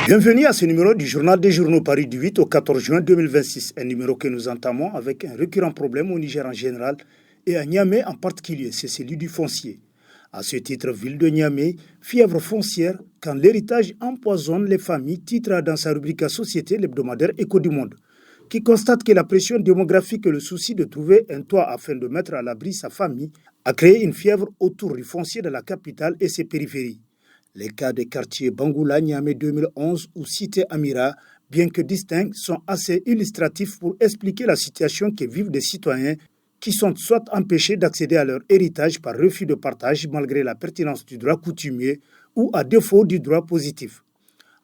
Bienvenue à ce numéro du Journal des Journaux Paris du 8 au 14 juin 2026, un numéro que nous entamons avec un récurrent problème au Niger en général et à Niamey en particulier, c'est celui du foncier. À ce titre, ville de Niamey, fièvre foncière, quand l'héritage empoisonne les familles, titre dans sa rubrique Société, l'hebdomadaire Écho du Monde, qui constate que la pression démographique et le souci de trouver un toit afin de mettre à l'abri sa famille a créé une fièvre autour du foncier de la capitale et ses périphéries. Les cas des quartiers Bangoula, Niamey 2011 ou Cité Amira, bien que distincts, sont assez illustratifs pour expliquer la situation que vivent des citoyens qui sont soit empêchés d'accéder à leur héritage par refus de partage malgré la pertinence du droit coutumier ou à défaut du droit positif.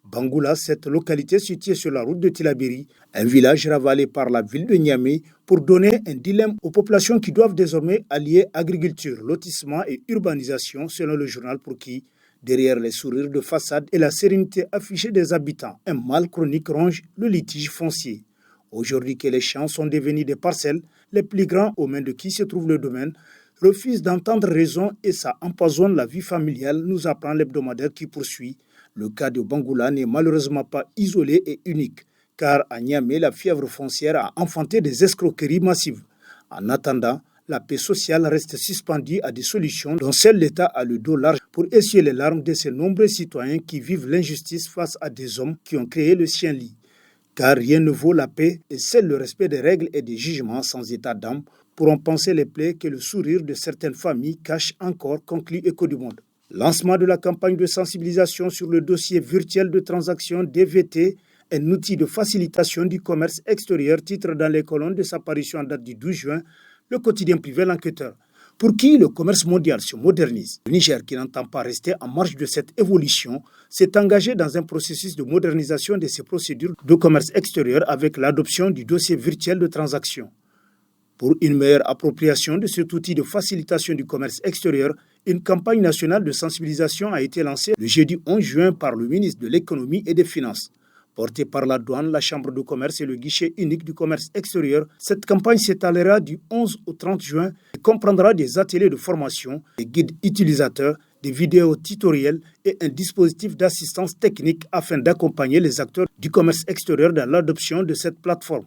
Bangoula, cette localité située sur la route de Tillabéri, un village ravalé par la ville de Niamey pour donner un dilemme aux populations qui doivent désormais allier agriculture, lotissement et urbanisation selon le journal pour qui, derrière les sourires de façade et la sérénité affichée des habitants, un mal chronique ronge le litige foncier. Aujourd'hui que les champs sont devenus des parcelles, les plus grands aux mains de qui se trouve le domaine, refusent d'entendre raison et ça empoisonne la vie familiale, nous apprend l'hebdomadaire qui poursuit. Le cas de Bangoula n'est malheureusement pas isolé et unique, car à Niamey, la fièvre foncière a enfanté des escroqueries massives. En attendant, la paix sociale reste suspendue à des solutions dont seul l'État a le dos large pour essuyer les larmes de ces nombreux citoyens qui vivent l'injustice face à des hommes qui ont créé le chien-lit. Car rien ne vaut la paix et seul le respect des règles et des jugements sans état d'âme pourront panser les plaies que le sourire de certaines familles cache encore, conclut Écho du Monde. Lancement de la campagne de sensibilisation sur le dossier virtuel de transaction DVT, un outil de facilitation du commerce extérieur, titre dans les colonnes de sa parution en date du 12 juin, le quotidien privé L'Enquêteur. Pour qui le commerce mondial se modernise, le Niger, qui n'entend pas rester en marge de cette évolution, s'est engagé dans un processus de modernisation de ses procédures de commerce extérieur avec l'adoption du dossier virtuel de transaction. Pour une meilleure appropriation de cet outil de facilitation du commerce extérieur, une campagne nationale de sensibilisation a été lancée le jeudi 11 juin par le ministre de l'Économie et des Finances. Portée par la douane, la Chambre de commerce et le guichet unique du commerce extérieur, cette campagne s'étalera du 11 au 30 juin et comprendra des ateliers de formation, des guides utilisateurs, des vidéos tutoriels et un dispositif d'assistance technique afin d'accompagner les acteurs du commerce extérieur dans l'adoption de cette plateforme.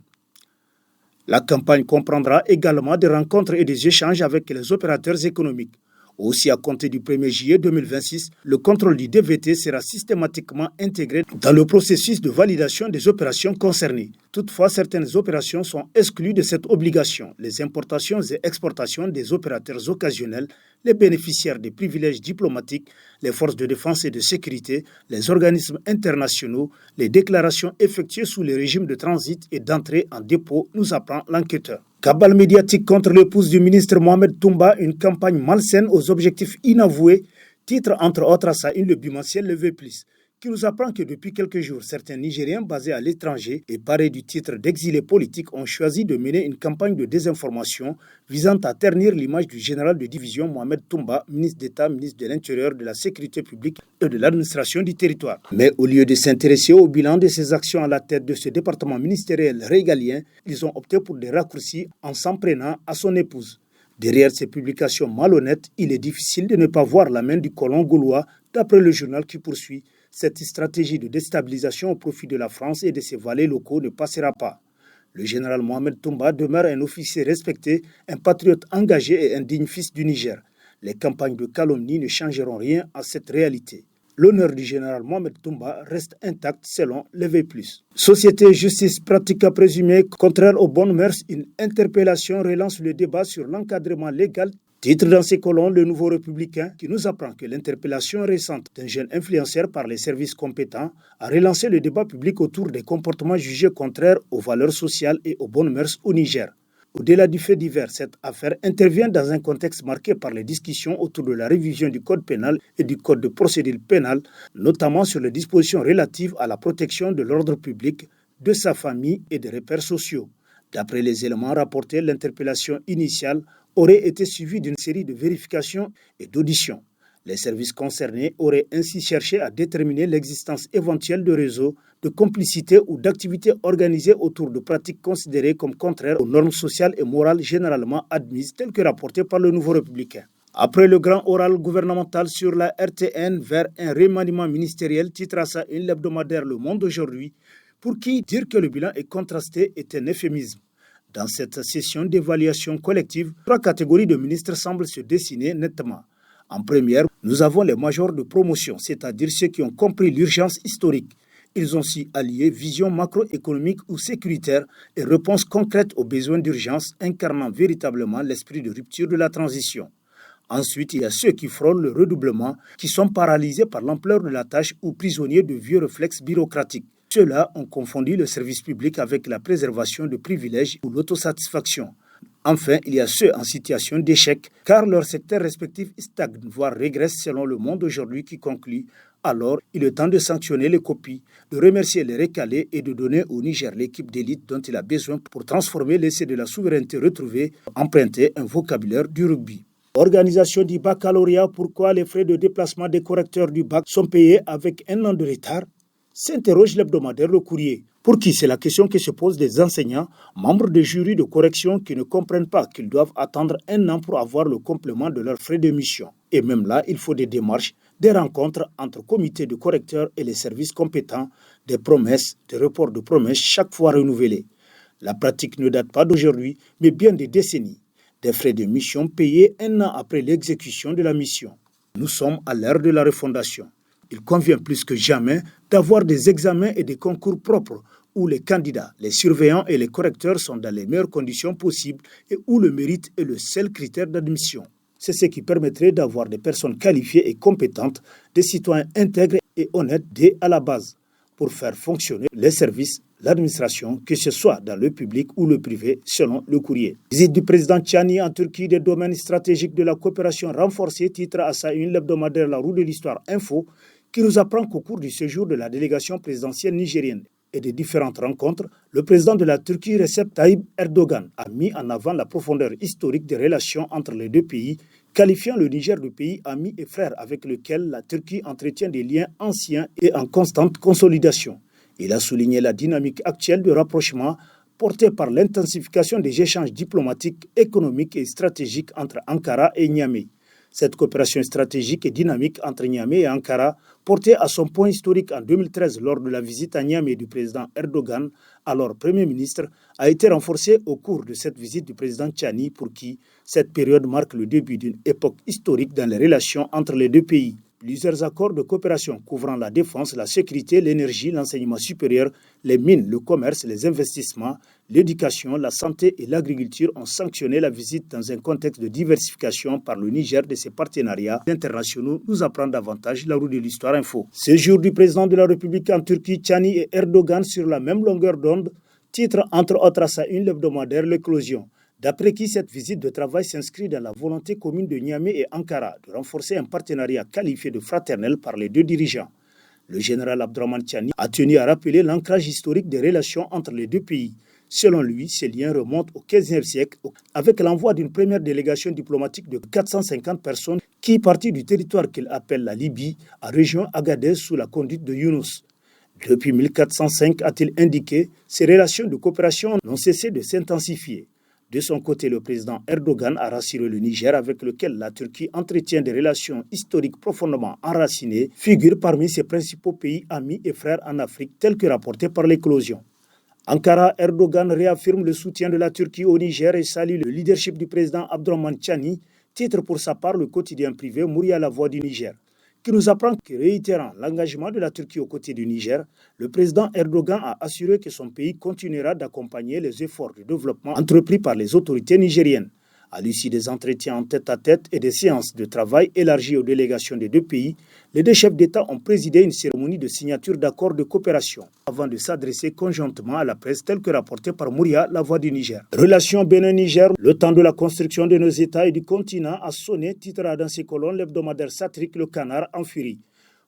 La campagne comprendra également des rencontres et des échanges avec les opérateurs économiques. Aussi, à compter du 1er juillet 2026, le contrôle du DVT sera systématiquement intégré dans le processus de validation des opérations concernées. Toutefois, certaines opérations sont exclues de cette obligation. Les importations et exportations des opérateurs occasionnels, les bénéficiaires des privilèges diplomatiques, les forces de défense et de sécurité, les organismes internationaux, les déclarations effectuées sous les régimes de transit et d'entrée en dépôt, nous apprend l'enquêteur. Cabale médiatique contre l'épouse du ministre Mohamed Toumba, une campagne malsaine aux objectifs inavoués, titre entre autres à sa une le bimensuel Le V+, qui nous apprend que depuis quelques jours, certains Nigériens basés à l'étranger et parés du titre d'exilés politiques ont choisi de mener une campagne de désinformation visant à ternir l'image du général de division Mohamed Toumba, ministre d'État, ministre de l'Intérieur, de la Sécurité publique et de l'administration du territoire. Mais au lieu de s'intéresser au bilan de ses actions à la tête de ce département ministériel régalien, ils ont opté pour des raccourcis en s'en prenant à son épouse. Derrière ces publications malhonnêtes, il est difficile de ne pas voir la main du colon gaulois, d'après le journal qui poursuit. Cette stratégie de déstabilisation au profit de la France et de ses valets locaux ne passera pas. Le général Mohamed Toumba demeure un officier respecté, un patriote engagé et un digne fils du Niger. Les campagnes de calomnie ne changeront rien à cette réalité. L'honneur du général Mohamed Toumba reste intact selon le V+. Société justice pratique présumée contraire aux bonnes mœurs, une interpellation relance le débat sur l'encadrement légal. Titre dans ces colonnes, le Nouveau Républicain, qui nous apprend que l'interpellation récente d'un jeune influenceur par les services compétents a relancé le débat public autour des comportements jugés contraires aux valeurs sociales et aux bonnes mœurs au Niger. Au-delà du fait divers, cette affaire intervient dans un contexte marqué par les discussions autour de la révision du code pénal et du code de procédure pénale, notamment sur les dispositions relatives à la protection de l'ordre public, de sa famille et des repères sociaux. D'après les éléments rapportés, l'interpellation initiale aurait été suivie d'une série de vérifications et d'auditions. Les services concernés auraient ainsi cherché à déterminer l'existence éventuelle de réseaux, de complicité ou d'activités organisées autour de pratiques considérées comme contraires aux normes sociales et morales généralement admises, telles que rapportées par le Nouveau Républicain. Après le grand oral gouvernemental sur la RTN vers un remaniement ministériel, titre à ça une hebdomadaire Le Monde aujourd'hui, pour qui dire que le bilan est contrasté est un euphémisme. Dans cette session d'évaluation collective, 3 catégories de ministres semblent se dessiner nettement. En première, nous avons les majors de promotion, c'est-à-dire ceux qui ont compris l'urgence historique. Ils ont aussi allié vision macroéconomique ou sécuritaire et réponse concrète aux besoins d'urgence, incarnant véritablement l'esprit de rupture de la transition. Ensuite, il y a ceux qui frôlent le redoublement, qui sont paralysés par l'ampleur de la tâche ou prisonniers de vieux réflexes bureaucratiques. Ceux-là ont confondu le service public avec la préservation de privilèges ou l'autosatisfaction. Enfin, il y a ceux en situation d'échec, car leurs secteurs respectifs stagnent, voire régressent selon Le Monde aujourd'hui qui conclut. Alors, il est temps de sanctionner les copies, de remercier les recalés et de donner au Niger l'équipe d'élite dont il a besoin pour transformer l'essai de la souveraineté retrouvée, emprunter un vocabulaire du rugby. Organisation du baccalauréat, pourquoi les frais de déplacement des correcteurs du bac sont payés avec un an de retard? S'interroge l'hebdomadaire Le Courrier. Pour qui c'est la question que se posent des enseignants, membres des jurys de correction qui ne comprennent pas qu'ils doivent attendre un an pour avoir le complément de leurs frais de mission. Et même là, il faut des démarches, des rencontres entre comités de correcteurs et les services compétents, des promesses, des reports de promesses chaque fois renouvelés. La pratique ne date pas d'aujourd'hui, mais bien des décennies. Des frais de mission payés un an après l'exécution de la mission. Nous sommes à l'ère de la refondation. Il convient plus que jamais d'avoir des examens et des concours propres où les candidats, les surveillants et les correcteurs sont dans les meilleures conditions possibles et où le mérite est le seul critère d'admission. C'est ce qui permettrait d'avoir des personnes qualifiées et compétentes, des citoyens intègres et honnêtes dès à la base pour faire fonctionner les services, l'administration, que ce soit dans le public ou le privé, selon Le Courrier. Visite du président Tchani en Turquie, des domaines stratégiques de la coopération renforcée, titre à sa une l'hebdomadaire La Roue de l'Histoire Info, qui nous apprend qu'au cours du séjour de la délégation présidentielle nigérienne et des différentes rencontres, le président de la Turquie, Recep Tayyip Erdogan, a mis en avant la profondeur historique des relations entre les deux pays, qualifiant le Niger de pays ami et frère avec lequel la Turquie entretient des liens anciens et en constante consolidation. Il a souligné la dynamique actuelle de rapprochement portée par l'intensification des échanges diplomatiques, économiques et stratégiques entre Ankara et Niamey. Cette coopération stratégique et dynamique entre Niamey et Ankara, portée à son point historique en 2013 lors de la visite à Niamey du président Erdogan, alors Premier ministre, a été renforcée au cours de cette visite du président Tchani pour qui cette période marque le début d'une époque historique dans les relations entre les deux pays. Plusieurs accords de coopération couvrant la défense, la sécurité, l'énergie, l'enseignement supérieur, les mines, le commerce, les investissements, l'éducation, la santé et l'agriculture ont sanctionné la visite dans un contexte de diversification par le Niger de ses partenariats internationaux, nous apprend davantage La Roue de l'Histoire Info. Séjour du président de la République en Turquie, Tchani et Erdogan sur la même longueur d'onde, titre entre autres à sa une l'hebdomadaire L'Éclosion. D'après qui cette visite de travail s'inscrit dans la volonté commune de Niamey et Ankara de renforcer un partenariat qualifié de fraternel par les deux dirigeants. Le général Abdourahmane Tchani a tenu à rappeler l'ancrage historique des relations entre les deux pays. Selon lui, ces liens remontent au XVe siècle avec l'envoi d'une première délégation diplomatique de 450 personnes qui partit du territoire qu'il appelle la Libye, à région Agadez sous la conduite de Younous. Depuis 1405, a-t-il indiqué, ces relations de coopération n'ont cessé de s'intensifier. De son côté, le président Erdogan a rassuré le Niger avec lequel la Turquie entretient des relations historiques profondément enracinées, figure parmi ses principaux pays amis et frères en Afrique, tels que rapporté par l'Éclosion. Ankara, Erdogan réaffirme le soutien de la Turquie au Niger et salue le leadership du président Abdourahmane Tchani, titre pour sa part le quotidien privé Mouria la Voix du Niger, qui nous apprend que, réitérant l'engagement de la Turquie aux côtés du Niger, le président Erdogan a assuré que son pays continuera d'accompagner les efforts de développement entrepris par les autorités nigériennes. À l'issue des entretiens en tête-à-tête et des séances de travail élargies aux délégations des deux pays, les deux chefs d'État ont présidé une cérémonie de signature d'accords de coopération avant de s'adresser conjointement à la presse telle que rapportée par Mouria, la Voix du Niger. Relation Bénin-Niger, le temps de la construction de nos États et du continent a sonné, titrera dans ses colonnes l'hebdomadaire satirique Le Canard en furie.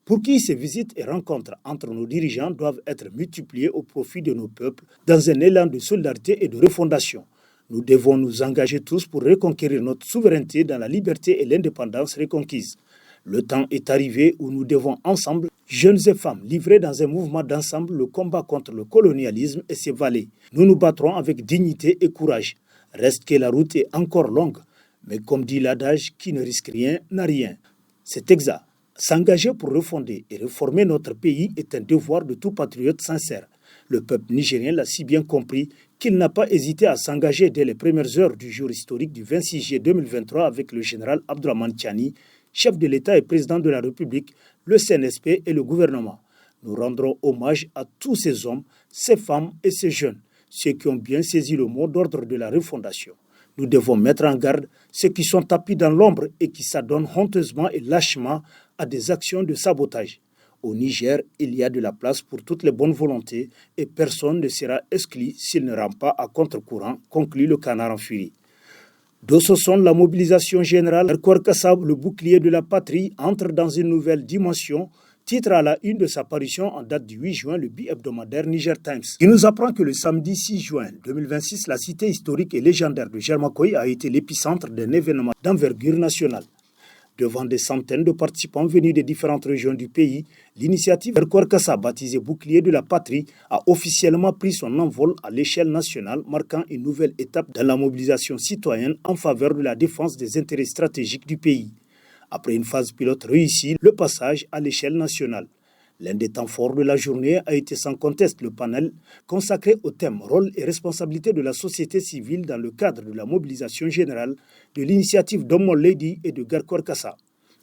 Pour qui ces visites et rencontres entre nos dirigeants doivent être multipliées au profit de nos peuples dans un élan de solidarité et de refondation. Nous devons nous engager tous pour reconquérir notre souveraineté dans la liberté et l'indépendance reconquises. Le temps est arrivé où nous devons ensemble, jeunes et femmes, livrer dans un mouvement d'ensemble le combat contre le colonialisme et ses valets. Nous nous battrons avec dignité et courage. Reste que la route est encore longue, Mais comme dit l'adage, qui ne risque rien n'a rien. C'est exact. S'engager pour refonder et réformer notre pays est un devoir de tout patriote sincère. Le peuple nigérien l'a si bien compris qu'il n'a pas hésité à s'engager dès les premières heures du jour historique du 26 juillet 2023 avec le général Abdourahmane Tiani, chef de l'État et président de la République, le CNSP et le gouvernement. Nous rendrons hommage à tous ces hommes, ces femmes et ces jeunes, ceux qui ont bien saisi le mot d'ordre de la refondation. Nous devons mettre en garde ceux qui sont tapis dans l'ombre et qui s'adonnent honteusement et lâchement à des actions de sabotage. Au Niger, il y a de la place pour toutes les bonnes volontés et personne ne sera exclu s'il ne rend pas à contre-courant, conclut le canard en furie. D'Ossosson, la mobilisation générale, Erkouar Kassab, le bouclier de la patrie, entre dans une nouvelle dimension. Titre à la une de sa parution en date du 8 juin, le bi-hebdomadaire Niger Times, qui nous apprend que le samedi 6 juin 2026, la cité historique et légendaire de Germakoy a été l'épicentre d'un événement d'envergure nationale. Devant des centaines de participants venus des différentes régions du pays, l'initiative Erkouar Kassab, baptisée Bouclier de la Patrie, a officiellement pris son envol à l'échelle nationale, marquant une nouvelle étape dans la mobilisation citoyenne en faveur de la défense des intérêts stratégiques du pays. Après une phase pilote réussie, le passage à l'échelle nationale. L'un des temps forts de la journée a été sans conteste le panel consacré au thème rôle et responsabilité de la société civile dans le cadre de la mobilisation générale de l'initiative d'Ommol Lady et de Erkouar Kassab.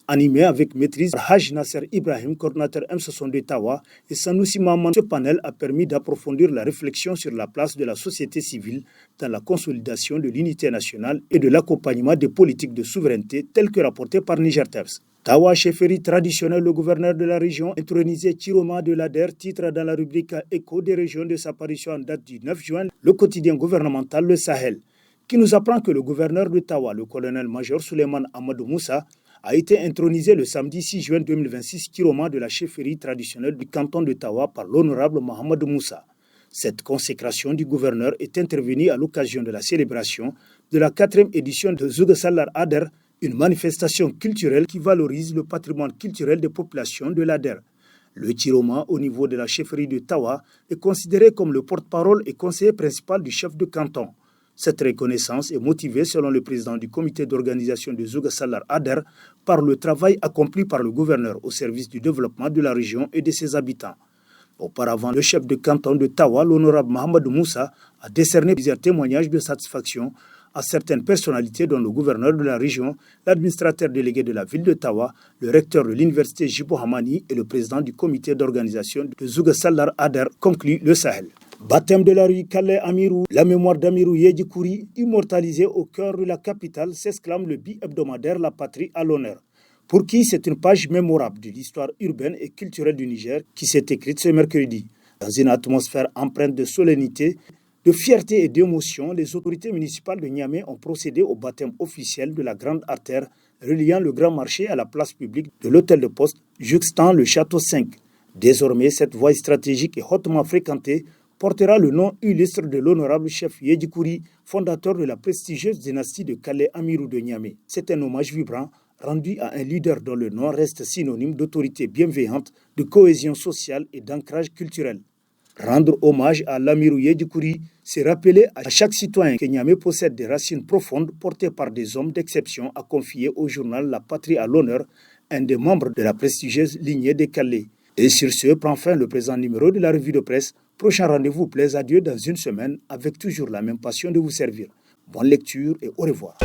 Animé avec maîtrise par Haj Nasser Ibrahim, coordinateur M62 Tawa, et Sanoussi Maman, ce panel a permis d'approfondir la réflexion sur la place de la société civile dans la consolidation de l'unité nationale et de l'accompagnement des politiques de souveraineté telles que rapportées par Niger Times. Tawa, chefferie traditionnelle, le gouverneur de la région, intronisé Chiroma de l'Ader, titre dans la rubrique Écho des régions de sa parution en date du 9 juin, le quotidien gouvernemental Le Sahel, qui nous apprend que le gouverneur de Tawa, le colonel-major Suleiman Amadou Moussa, a été intronisé le samedi 6 juin 2026 Kiroma de la chefferie traditionnelle du canton de Tawa par l'honorable Mohamed Moussa. Cette consécration du gouverneur est intervenue à l'occasion de la célébration de la 4e édition de Zouga Salar Ader, une manifestation culturelle qui valorise le patrimoine culturel des populations de l'Ader. Le Kiroma, au niveau de la chefferie de Tawa, est considéré comme le porte-parole et conseiller principal du chef de canton. Cette reconnaissance est motivée, selon le président du comité d'organisation de Zouga Salar Ader, par le travail accompli par le gouverneur au service du développement de la région et de ses habitants. Auparavant, le chef de canton de Tawa, l'honorable Mohamed Moussa, a décerné plusieurs témoignages de satisfaction à certaines personnalités dont le gouverneur de la région, l'administrateur délégué de la ville de Tawa, le recteur de l'université Jibo Hamani et le président du comité d'organisation de Zouga Salar Ader, conclut le Sahel. Baptême de la rue Kale Amirou, la mémoire d'Amirou Yedikouri, immortalisée au cœur de la capitale, s'exclame le bi-hebdomadaire La Patrie à l'honneur. Pour qui c'est une page mémorable de l'histoire urbaine et culturelle du Niger qui s'est écrite ce mercredi. Dans une atmosphère empreinte de solennité, de fierté et d'émotion, les autorités municipales de Niamey ont procédé au baptême officiel de la grande artère reliant le grand marché à la place publique de l'hôtel de poste, jouxtant le château 5. Désormais, cette voie stratégique et hautement fréquentée portera le nom illustre de l'honorable chef Yedikouri, fondateur de la prestigieuse dynastie de Kale Amirou de Niamey. C'est un hommage vibrant rendu à un leader dont le nom reste synonyme d'autorité bienveillante, de cohésion sociale et d'ancrage culturel. Rendre hommage à l'Amirou Yedikouri, c'est rappeler à chaque citoyen que Niamey possède des racines profondes portées par des hommes d'exception, a confié au journal La Patrie à l'honneur, un des membres de la prestigieuse lignée des Calais. Et sur ce, prend fin le présent numéro de la revue de presse. Prochain rendez-vous, plaise à Dieu, dans une semaine, avec toujours la même passion de vous servir. Bonne lecture et au revoir.